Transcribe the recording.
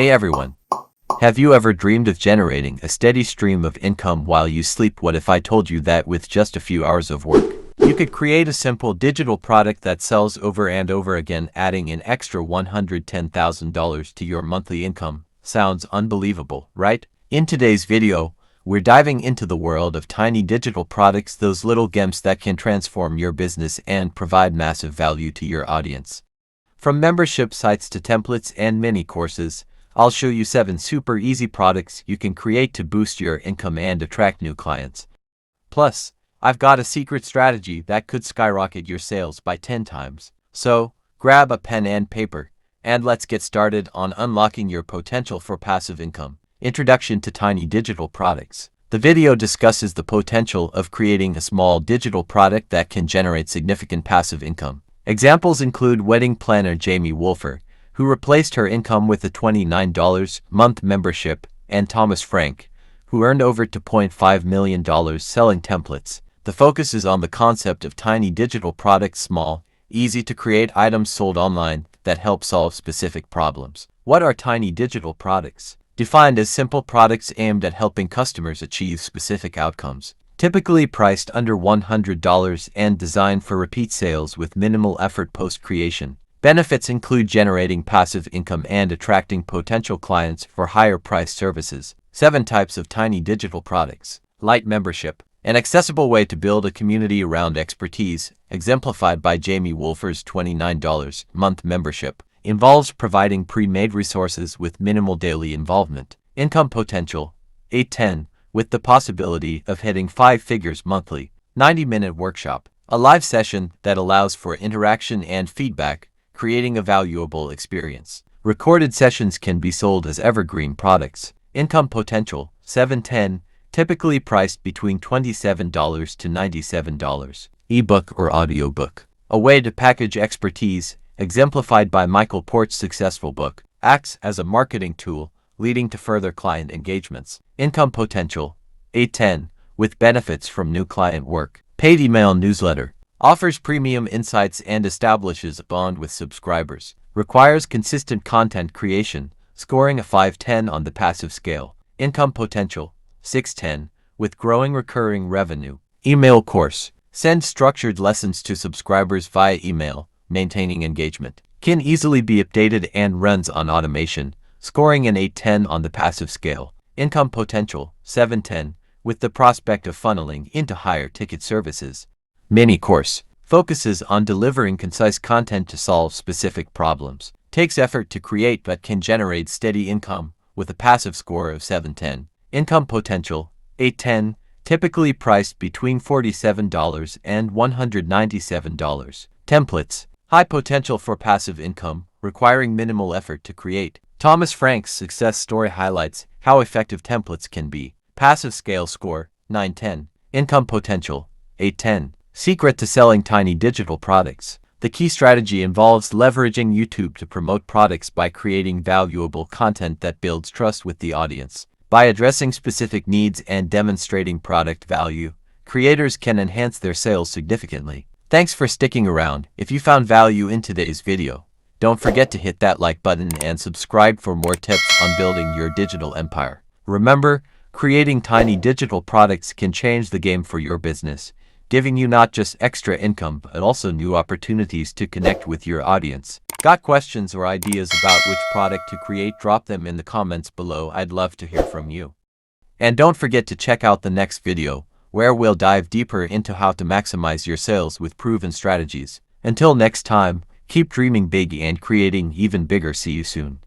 Hey everyone! Have you ever dreamed of generating a steady stream of income while you sleep? What if I told you that with just a few hours of work, you could create a simple digital product that sells over and over again, adding an extra $110,000 to your monthly income? Sounds unbelievable, right? In today's video, we're diving into the world of tiny digital products, those little gems that can transform your business and provide massive value to your audience. From membership sites to templates and mini courses, I'll show you 7 super easy products you can create to boost your income and attract new clients. Plus, I've got a secret strategy that could skyrocket your sales by 10 times. So, grab a pen and paper, and let's get started on unlocking your potential for passive income. Introduction to Tiny Digital Products. The video discusses the potential of creating a small digital product that can generate significant passive income. Examples include wedding planner Jamie Wolfer, who replaced her income with a $29 month membership, and Thomas Frank, who earned over $2.5 million selling templates. The focus is on the concept of tiny digital products, small, easy to create items sold online that help solve specific problems. What are tiny digital products? Defined as simple products aimed at helping customers achieve specific outcomes. Typically priced under $100 and designed for repeat sales with minimal effort post-creation. Benefits include generating passive income and attracting potential clients for higher-priced services. 7 types of tiny digital products. Light membership. An accessible way to build a community around expertise, exemplified by Jamie Wolfer's $29 month membership, involves providing pre-made resources with minimal daily involvement. Income potential. 8-10. With the possibility of hitting 5 figures monthly. 90-minute workshop. A live session that allows for interaction and feedback, creating a valuable experience. Recorded sessions can be sold as evergreen products. Income potential. 7-10. Typically priced between $27 to $97. Ebook or audiobook. A way to package expertise, exemplified by Michael Port's successful book, acts as a marketing tool, leading to further client engagements. Income potential. 8-10. With benefits from new client work. Paid email newsletter. Offers premium insights and establishes a bond with subscribers. Requires consistent content creation, scoring a 5-10 on the passive scale. Income potential. 6-10. With growing recurring revenue. Email course. Send structured lessons to subscribers via email, maintaining engagement. Can easily be updated and runs on automation, scoring an 8-10 on the passive scale. Income potential. 7-10. With the prospect of funneling into higher ticket services. Mini course. Focuses on delivering concise content to solve specific problems. Takes effort to create but can generate steady income with a passive score of 7-10. Income potential. 8-10. Typically priced between $47 and $197. Templates. High potential for passive income, requiring minimal effort to create. Thomas Frank's success story highlights how effective templates can be. Passive scale score. 9-10. Income potential. 8-10. Secret to selling tiny digital products. The key strategy involves leveraging YouTube to promote products by creating valuable content that builds trust with the audience. By addressing specific needs and demonstrating product value, creators can enhance their sales significantly. Thanks for sticking around. If you found value in today's video, don't forget to hit that like button and subscribe for more tips on building your digital empire. Remember, creating tiny digital products can change the game for your business, giving you not just extra income but also new opportunities to connect with your audience. Got questions or ideas about which product to create? Drop them in the comments below. I'd love to hear from you. And don't forget to check out the next video, where we'll dive deeper into how to maximize your sales with proven strategies. Until next time, keep dreaming big and creating even bigger. See you soon.